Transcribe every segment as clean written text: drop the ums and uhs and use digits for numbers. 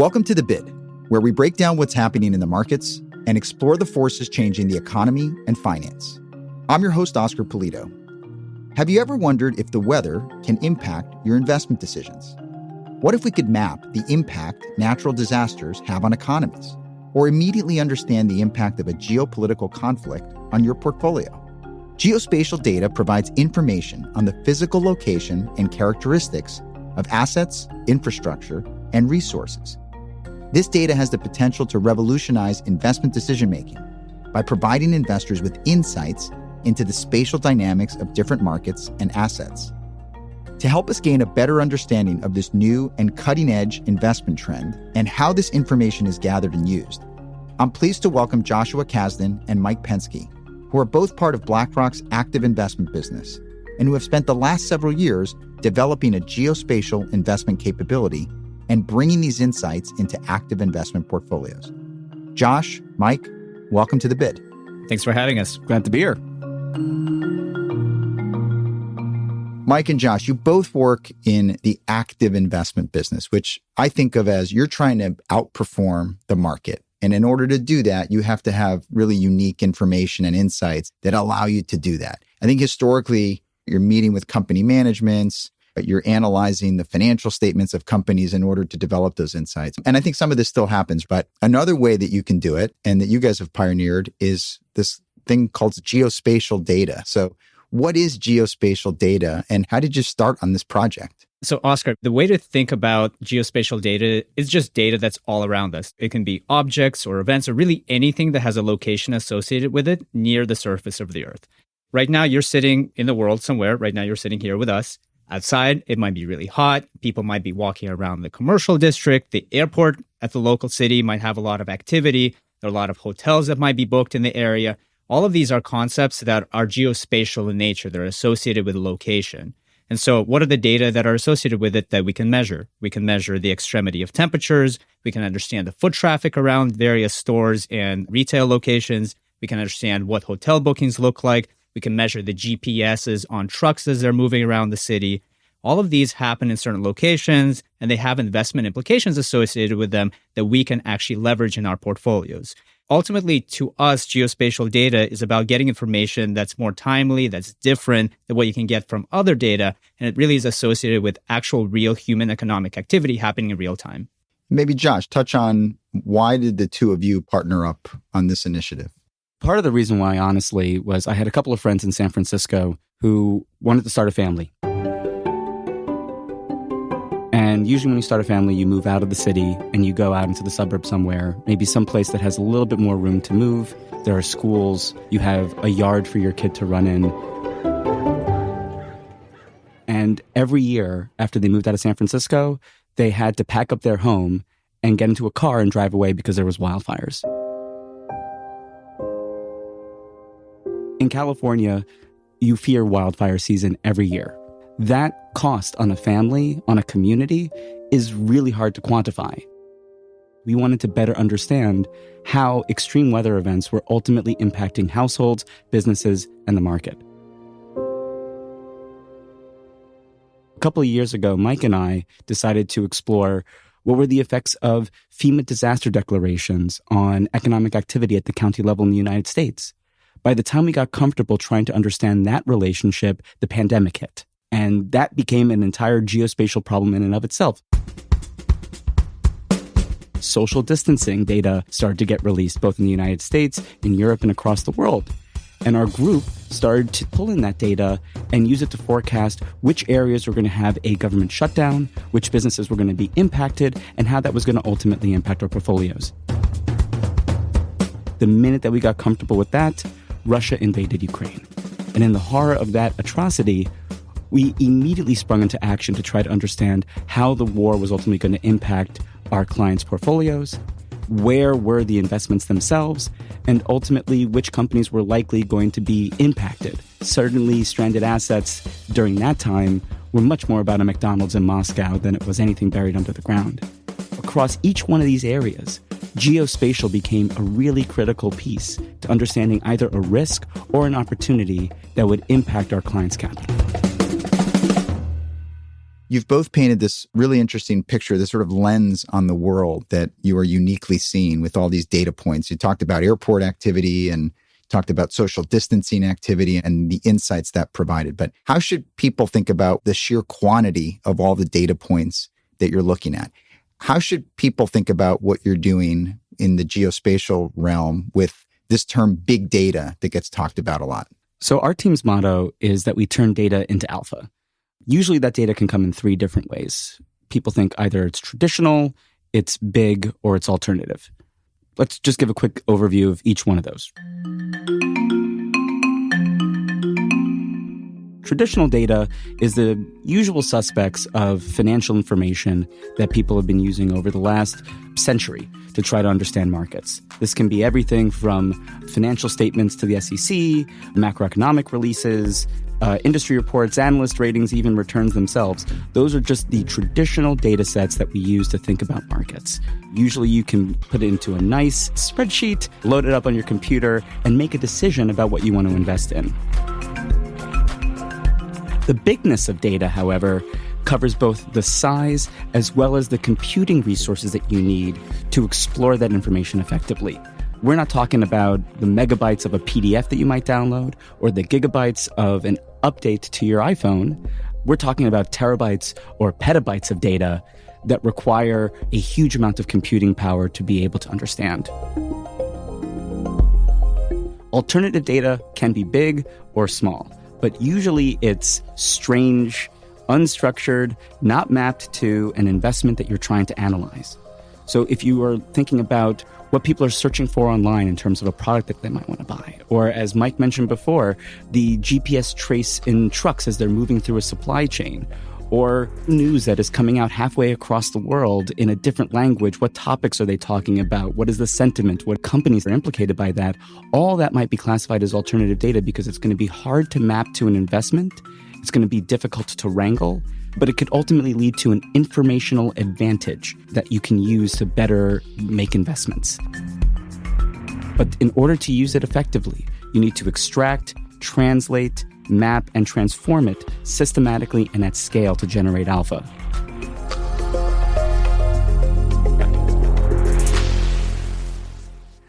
Welcome to The Bid, where we break down what's happening in the markets and explore the forces changing the economy and finance. I'm your host, Oscar Pulido. Have you ever wondered if the weather can impact your investment decisions? What if we could map the impact natural disasters have on economies, or immediately understand the impact of a geopolitical conflict on your portfolio? Geospatial data provides information on the physical location and characteristics of assets, infrastructure, and resources. This data has the potential to revolutionize investment decision-making by providing investors with insights into the spatial dynamics of different markets and assets. To help us gain a better understanding of this new and cutting-edge investment trend and how this information is gathered and used, I'm pleased to welcome Joshua Kazdin and Mike Pensky, who are both part of BlackRock's active investment business and who have spent the last several years developing a geospatial investment capability and bringing these insights into active investment portfolios. Josh, Mike, welcome to The Bid. Thanks for having us. Glad to be here. Mike and Josh, you both work in the active investment business, which I think of as you're trying to outperform the market. And in order to do that, you have to have really unique information and insights that allow you to do that. I think historically, you're meeting with company managements, you're analyzing the financial statements of companies in order to develop those insights. And I think some of this still happens, but another way that you can do it and that you guys have pioneered is this thing called geospatial data. So what is geospatial data and how did you start on this project? So, Oscar, the way to think about geospatial data is just data that's all around us. It can be objects or events or really anything that has a location associated with it near the surface of the earth. Right now, you're sitting in the world somewhere. Right now, you're sitting here with us. Outside, it might be really hot. People might be walking around the commercial district. The airport at the local city might have a lot of activity. There are a lot of hotels that might be booked in the area. All of these are concepts that are geospatial in nature. They're associated with location. And so what are the data that are associated with it that we can measure? We can measure the extremity of temperatures. We can understand the foot traffic around various stores and retail locations. We can understand what hotel bookings look like. We can measure the GPSs on trucks as they're moving around the city. All of these happen in certain locations, and they have investment implications associated with them that we can actually leverage in our portfolios. Ultimately, to us, geospatial data is about getting information that's more timely, that's different than what you can get from other data, and it really is associated with actual real human economic activity happening in real time. Maybe Josh, touch on why did the two of you partner up on this initiative? Part of the reason why, honestly, was I had a couple of friends in San Francisco who wanted to start a family. And usually when you start a family, you move out of the city and you go out into the suburbs somewhere, maybe someplace that has a little bit more room to move. There are schools. You have a yard for your kid to run in. And every year after they moved out of San Francisco, they had to pack up their home and get into a car and drive away because there was wildfires. In California, you fear wildfire season every year. That cost on a family, on a community, is really hard to quantify. We wanted to better understand how extreme weather events were ultimately impacting households, businesses, and the market. A couple of years ago, Mike and I decided to explore what were the effects of FEMA disaster declarations on economic activity at the county level in the United States. By the time we got comfortable trying to understand that relationship, the pandemic hit. And that became an entire geospatial problem in and of itself. Social distancing data started to get released both in the United States, in Europe, and across the world. And our group started to pull in that data and use it to forecast which areas were going to have a government shutdown, which businesses were going to be impacted, and how that was going to ultimately impact our portfolios. The minute that we got comfortable with that, Russia invaded Ukraine. And in the horror of that atrocity, we immediately sprung into action to try to understand how the war was ultimately going to impact our clients' portfolios, where were the investments themselves, and ultimately which companies were likely going to be impacted. Certainly, stranded assets during that time were much more about a McDonald's in Moscow than it was anything buried under the ground. Across each one of these areas, geospatial became a really critical piece to understanding either a risk or an opportunity that would impact our clients' capital. You've both painted this really interesting picture, this sort of lens on the world that you are uniquely seeing with all these data points. You talked about airport activity and talked about social distancing activity and the insights that provided. But how should people think about the sheer quantity of all the data points that you're looking at? How should people think about what you're doing in the geospatial realm with this term big data that gets talked about a lot? So our team's motto is that we turn data into alpha. Usually that data can come in three different ways. People think either it's traditional, it's big, or it's alternative. Let's just give a quick overview of each one of those. Traditional data is the usual suspects of financial information that people have been using over the last century to try to understand markets. This can be everything from financial statements to the SEC, macroeconomic releases, industry reports, analyst ratings, even returns themselves. Those are just the traditional data sets that we use to think about markets. Usually you can put it into a nice spreadsheet, load it up on your computer, and make a decision about what you want to invest in. The bigness of data, however, covers both the size as well as the computing resources that you need to explore that information effectively. We're not talking about the megabytes of a PDF that you might download or the gigabytes of an update to your iPhone. We're talking about terabytes or petabytes of data that require a huge amount of computing power to be able to understand. Alternative data can be big or small, but usually it's strange, unstructured, not mapped to an investment that you're trying to analyze. So if you are thinking about what people are searching for online in terms of a product that they might want to buy, or as Mike mentioned before, the GPS trace in trucks as they're moving through a supply chain, or news that is coming out halfway across the world in a different language, what topics are they talking about? What is the sentiment? What companies are implicated by that? All that might be classified as alternative data because it's going to be hard to map to an investment. It's going to be difficult to wrangle, but it could ultimately lead to an informational advantage that you can use to better make investments. But in order to use it effectively, you need to extract, translate, map, and transform it systematically and at scale to generate alpha.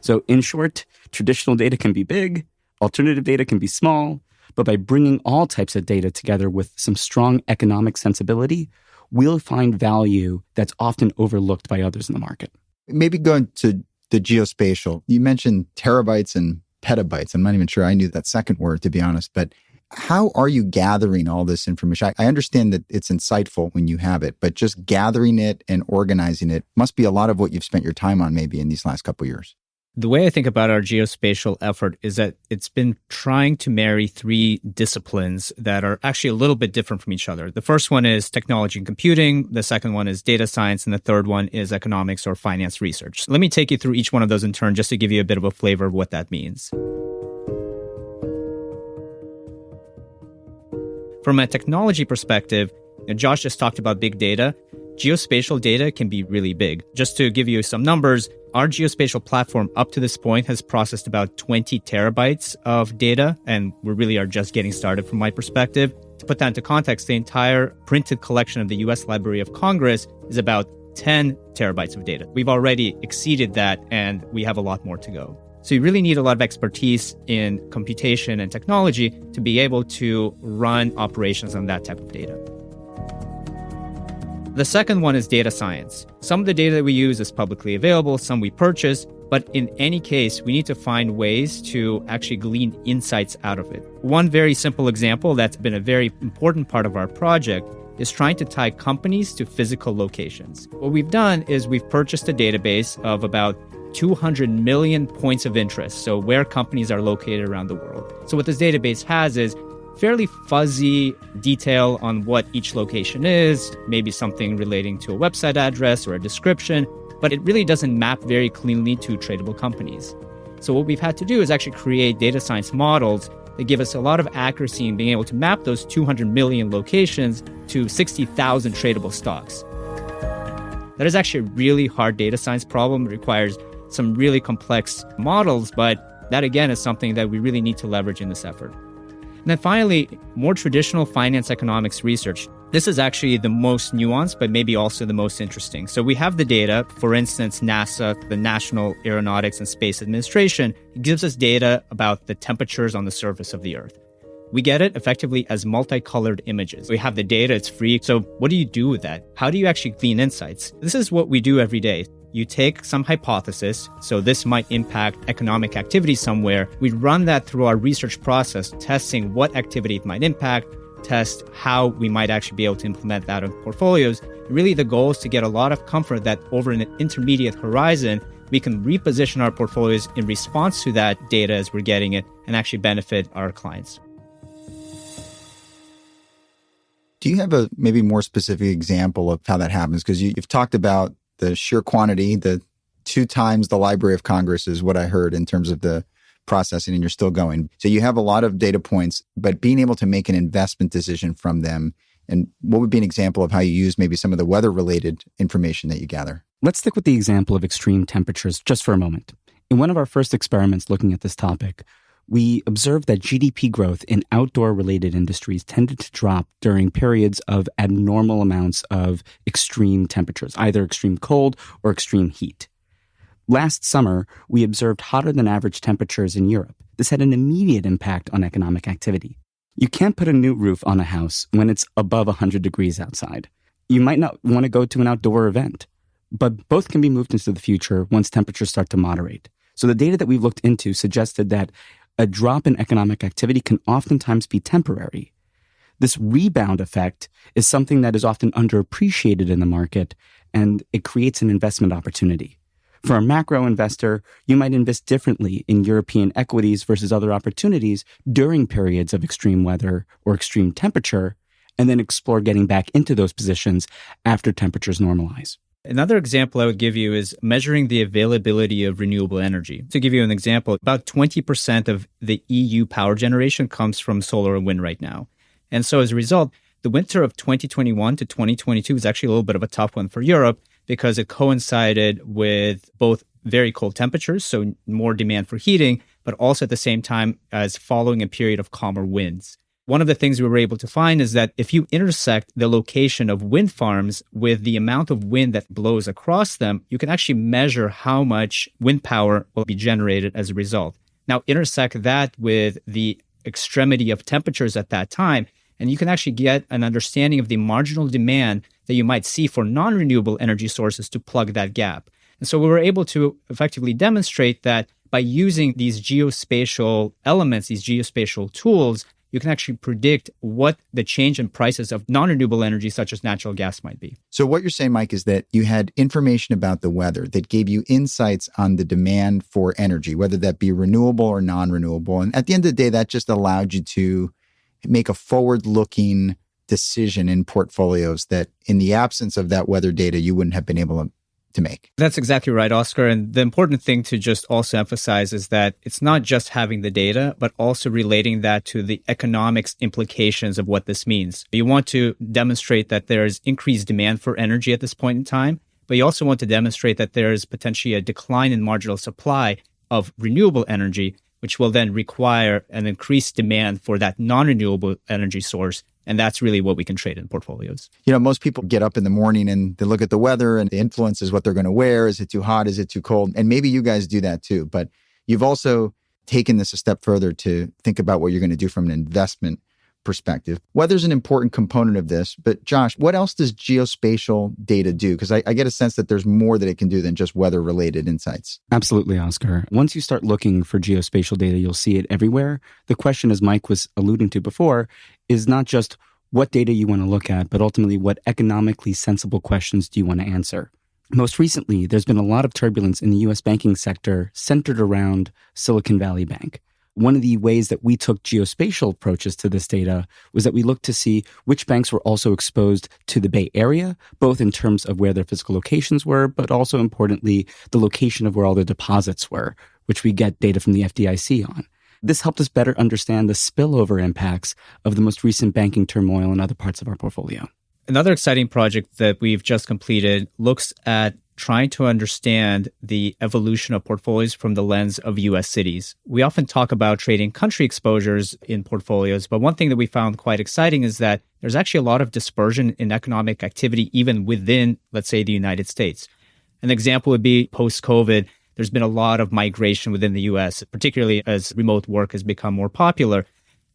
So in short, traditional data can be big, alternative data can be small, but by bringing all types of data together with some strong economic sensibility, we'll find value that's often overlooked by others in the market. Maybe going to the geospatial, you mentioned terabytes and petabytes. I'm not even sure I knew that second word, to be honest, but how are you gathering all this information? I understand that it's insightful when you have it, but just gathering it and organizing it must be a lot of what you've spent your time on maybe in these last couple of years. The way I think about our geospatial effort is that it's been trying to marry three disciplines that are actually a little bit different from each other. The first one is technology and computing. The second one is data science. And the third one is economics or finance research. Let me take you through each one of those in turn just to give you a bit of a flavor of what that means. From a technology perspective, Josh just talked about big data. Geospatial data can be really big. Just to give you some numbers, our geospatial platform up to this point has processed about 20 terabytes of data, and we really are just getting started from my perspective. To put that into context, the entire printed collection of the U.S. Library of Congress is about 10 terabytes of data. We've already exceeded that, and we have a lot more to go. So you really need a lot of expertise in computation and technology to be able to run operations on that type of data. The second one is data science. Some of the data that we use is publicly available, some we purchase, but in any case, we need to find ways to actually glean insights out of it. One very simple example that's been a very important part of our project is trying to tie companies to physical locations. What we've done is we've purchased a database of about 200 million points of interest, so where companies are located around the world. So what this database has is fairly fuzzy detail on what each location is, maybe something relating to a website address or a description, but it really doesn't map very cleanly to tradable companies. So what we've had to do is actually create data science models that give us a lot of accuracy in being able to map those 200 million locations to 60,000 tradable stocks. That is actually a really hard data science problem. It requires some really complex models, but that again is something that we really need to leverage in this effort. And then finally, more traditional finance economics research. This is actually the most nuanced, but maybe also the most interesting. So we have the data. For instance, NASA, the National Aeronautics and Space Administration, gives us data about the temperatures on the surface of the Earth. We get it effectively as multicolored images. We have the data, it's free. So what do you do with that? How do you actually glean insights? This is what we do every day. You take some hypothesis, so this might impact economic activity somewhere. We run that through our research process, testing what activity it might impact, test how we might actually be able to implement that in portfolios. Really, the goal is to get a lot of comfort that over an intermediate horizon, we can reposition our portfolios in response to that data as we're getting it and actually benefit our clients. Do you have a maybe more specific example of how that happens? Because you've talked about the sheer quantity, the 2 times the Library of Congress is what I heard in terms of the processing, and you're still going. So you have a lot of data points, but being able to make an investment decision from them. And what would be an example of how you use maybe some of the weather-related information that you gather? Let's stick with the example of extreme temperatures just for a moment. In one of our first experiments looking at this topic, we observed that GDP growth in outdoor-related industries tended to drop during periods of abnormal amounts of extreme temperatures, either extreme cold or extreme heat. Last summer, we observed hotter than average temperatures in Europe. This had an immediate impact on economic activity. You can't put a new roof on a house when it's above 100 degrees outside. You might not want to go to an outdoor event, but both can be moved into the future once temperatures start to moderate. So the data that we've looked into suggested that a drop in economic activity can oftentimes be temporary. This rebound effect is something that is often underappreciated in the market, and it creates an investment opportunity. For a macro investor, you might invest differently in European equities versus other opportunities during periods of extreme weather or extreme temperature, and then explore getting back into those positions after temperatures normalize. Another example I would give you is measuring the availability of renewable energy. To give you an example, about 20% of the EU power generation comes from solar and wind right now. And so as a result, the winter of 2021 to 2022 is actually a little bit of a tough one for Europe because it coincided with both very cold temperatures, so more demand for heating, but also at the same time as following a period of calmer winds. One of the things we were able to find is that if you intersect the location of wind farms with the amount of wind that blows across them, you can actually measure how much wind power will be generated as a result. Now, intersect that with the extremity of temperatures at that time, and you can actually get an understanding of the marginal demand that you might see for non-renewable energy sources to plug that gap. And so we were able to effectively demonstrate that by using these geospatial elements, these geospatial tools, you can actually predict what the change in prices of non-renewable energy, such as natural gas, might be. So what you're saying, Mike, is that you had information about the weather that gave you insights on the demand for energy, whether that be renewable or non-renewable. And at the end of the day, that just allowed you to make a forward-looking decision in portfolios that in the absence of that weather data, you wouldn't have been able to make. That's exactly right, Oscar. And the important thing to just also emphasize is that it's not just having the data, but also relating that to the economics implications of what this means. You want to demonstrate that there is increased demand for energy at this point in time, but you also want to demonstrate that there is potentially a decline in marginal supply of renewable energy, which will then require an increased demand for that non-renewable energy source. And that's really what we can trade in portfolios. You know, most people get up in the morning and they look at the weather and it influences what they're going to wear. Is it too hot? Is it too cold? And maybe you guys do that too. But you've also taken this a step further to think about what you're going to do from an investment perspective. Weather's an important component of this. But Josh, what else does geospatial data do? Because I get a sense that there's more that it can do than just weather-related insights. Absolutely, Oscar. Once you start looking for geospatial data, you'll see it everywhere. The question, as Mike was alluding to before, is not just what data you want to look at, but ultimately what economically sensible questions do you want to answer. Most recently, there's been a lot of turbulence in the U.S. banking sector centered around Silicon Valley Bank. One of the ways that we took geospatial approaches to this data was that we looked to see which banks were also exposed to the Bay Area, both in terms of where their physical locations were, but also importantly, the location of where all the deposits were, which we get data from the FDIC on. This helped us better understand the spillover impacts of the most recent banking turmoil in other parts of our portfolio. Another exciting project that we've just completed looks at trying to understand the evolution of portfolios from the lens of US cities. We often talk about trading country exposures in portfolios, but one thing that we found quite exciting is that there's actually a lot of dispersion in economic activity even within, let's say, the United States. An example would be post-COVID, there's been a lot of migration within the US, particularly as remote work has become more popular.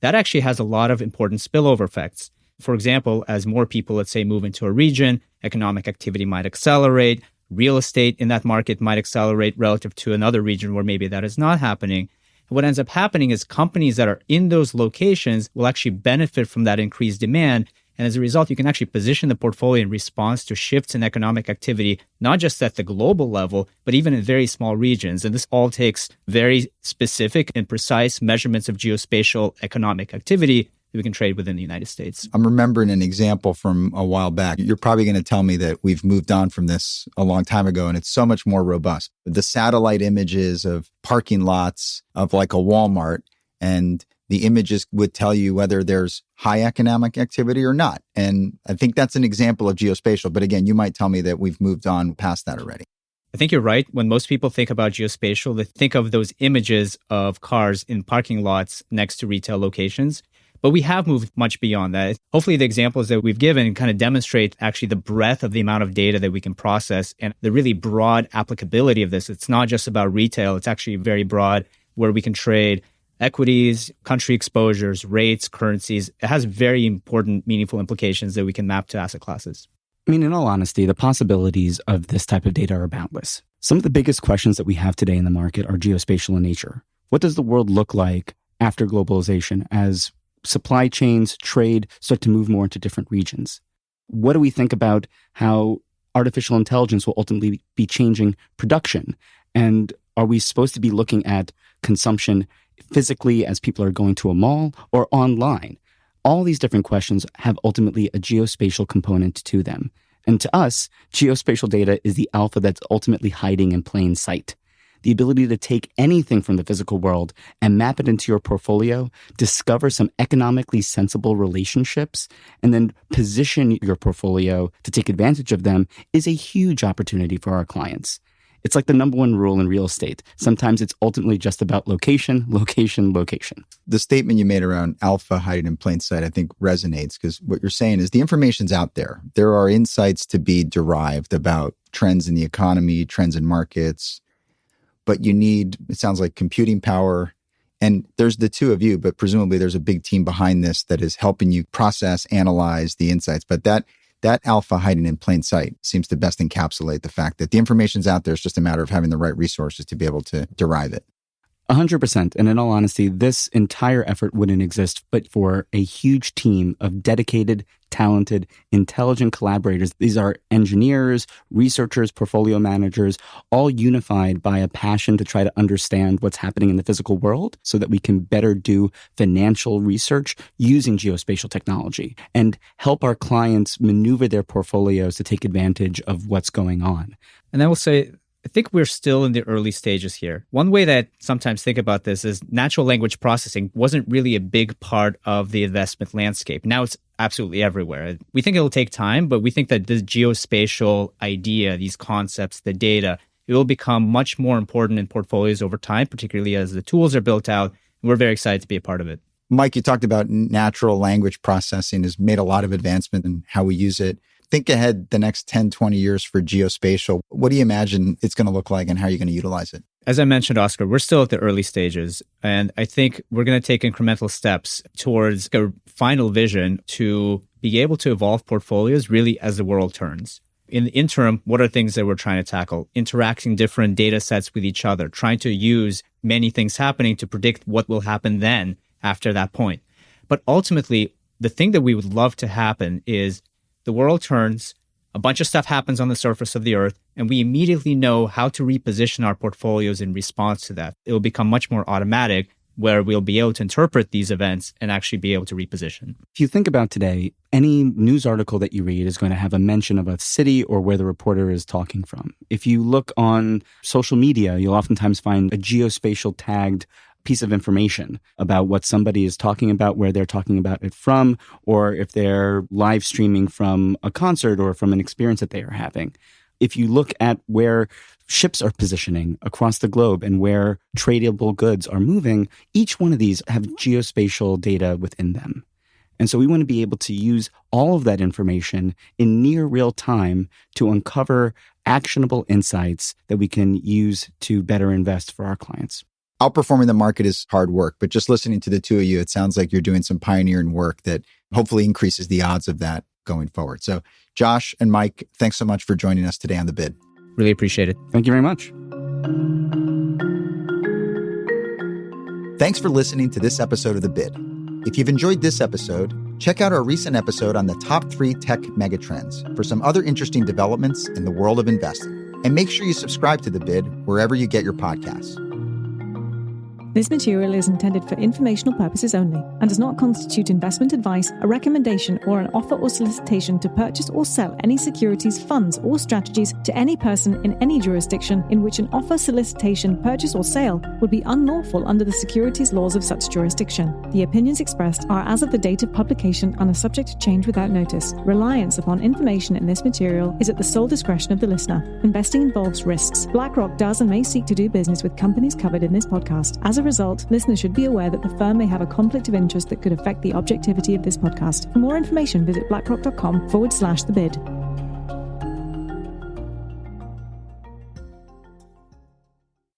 That actually has a lot of important spillover effects. For example, as more people, let's say, move into a region, economic activity might accelerate, real estate in that market might accelerate relative to another region where maybe that is not happening. And what ends up happening is companies that are in those locations will actually benefit from that increased demand. And as a result, you can actually position the portfolio in response to shifts in economic activity, not just at the global level, but even in very small regions. And this all takes very specific and precise measurements of geospatial economic activity that we can trade within the United States. I'm remembering an example from a while back. You're probably going to tell me that we've moved on from this a long time ago, and it's so much more robust. The satellite images of parking lots of like a Walmart, and the images would tell you whether there's high economic activity or not. And I think that's an example of geospatial. But again, you might tell me that we've moved on past that already. I think you're right. When most people think about geospatial, they think of those images of cars in parking lots next to retail locations. But we have moved much beyond that. Hopefully, the examples that we've given kind of demonstrate actually the breadth of the amount of data that we can process and the really broad applicability of this. It's not just about retail. It's actually very broad, where we can trade equities, country exposures, rates, currencies. It has very important, meaningful implications that we can map to asset classes. I mean, in all honesty, the possibilities of this type of data are boundless. Some of the biggest questions that we have today in the market are geospatial in nature. What does the world look like after globalization as supply chains, trade start to move more into different regions? What do we think about how artificial intelligence will ultimately be changing production? And are we supposed to be looking at consumption physically as people are going to a mall or online? All these different questions have ultimately a geospatial component to them. And to us, geospatial data is the alpha that's ultimately hiding in plain sight. The ability to take anything from the physical world and map it into your portfolio, discover some economically sensible relationships, and then position your portfolio to take advantage of them is a huge opportunity for our clients. It's like the number one rule in real estate. Sometimes it's ultimately just about location, location, location. The statement you made around alpha hiding in plain sight, I think resonates, because what you're saying is the information's out there. There are insights to be derived about trends in the economy, trends in markets, but you need, it sounds like, computing power. And there's the two of you, but presumably there's a big team behind this that is helping you process, analyze the insights. But that alpha hiding in plain sight seems to best encapsulate the fact that the information's out there. It's just a matter of having the right resources to be able to derive it. 100%. And in all honesty, this entire effort wouldn't exist but for a huge team of dedicated, talented, intelligent collaborators. These are engineers, researchers, portfolio managers, all unified by a passion to try to understand what's happening in the physical world so that we can better do financial research using geospatial technology and help our clients maneuver their portfolios to take advantage of what's going on. And I will say, I think we're still in the early stages here. One way that sometimes think about this is natural language processing wasn't really a big part of the investment landscape. Now it's absolutely everywhere. We think it'll take time, but we think that this geospatial idea, these concepts, the data, it will become much more important in portfolios over time, particularly as the tools are built out. And we're very excited to be a part of it. Mike, you talked about natural language processing has made a lot of advancement in how we use it. Think ahead the next 10, 20 years for geospatial. What do you imagine it's going to look like and how are you going to utilize it? As I mentioned, Oscar, we're still at the early stages. And I think we're going to take incremental steps towards a final vision to be able to evolve portfolios really as the world turns. In the interim, what are things that we're trying to tackle? Interacting different data sets with each other, trying to use many things happening to predict what will happen then after that point. But ultimately, the thing that we would love to happen is the world turns, a bunch of stuff happens on the surface of the earth, and we immediately know how to reposition our portfolios in response to that. It will become much more automatic, where we'll be able to interpret these events and actually be able to reposition. If you think about today, any news article that you read is going to have a mention of a city or where the reporter is talking from. If you look on social media, you'll oftentimes find a geospatial tagged piece of information about what somebody is talking about, where they're talking about it from, or if they're live streaming from a concert or from an experience that they are having. If you look at where ships are positioning across the globe and where tradable goods are moving, each one of these have geospatial data within them. And so we want to be able to use all of that information in near real time to uncover actionable insights that we can use to better invest for our clients. Outperforming the market is hard work, but just listening to the two of you, it sounds like you're doing some pioneering work that hopefully increases the odds of that going forward. So Josh and Mike, thanks so much for joining us today on The Bid. Really appreciate it. Thank you very much. Thanks for listening to this episode of The Bid. If you've enjoyed this episode, check out our recent episode on the top 3 tech megatrends for some other interesting developments in the world of investing. And make sure you subscribe to The Bid wherever you get your podcasts. This material is intended for informational purposes only and does not constitute investment advice, a recommendation, or an offer or solicitation to purchase or sell any securities, funds, or strategies to any person in any jurisdiction in which an offer, solicitation, purchase, or sale would be unlawful under the securities laws of such jurisdiction. The opinions expressed are as of the date of publication and are subject to change without notice. Reliance upon information in this material is at the sole discretion of the listener. Investing involves risks. BlackRock does and may seek to do business with companies covered in this podcast. As a result, listeners should be aware that the firm may have a conflict of interest that could affect the objectivity of this podcast. For more information, visit blackrock.com/thebid.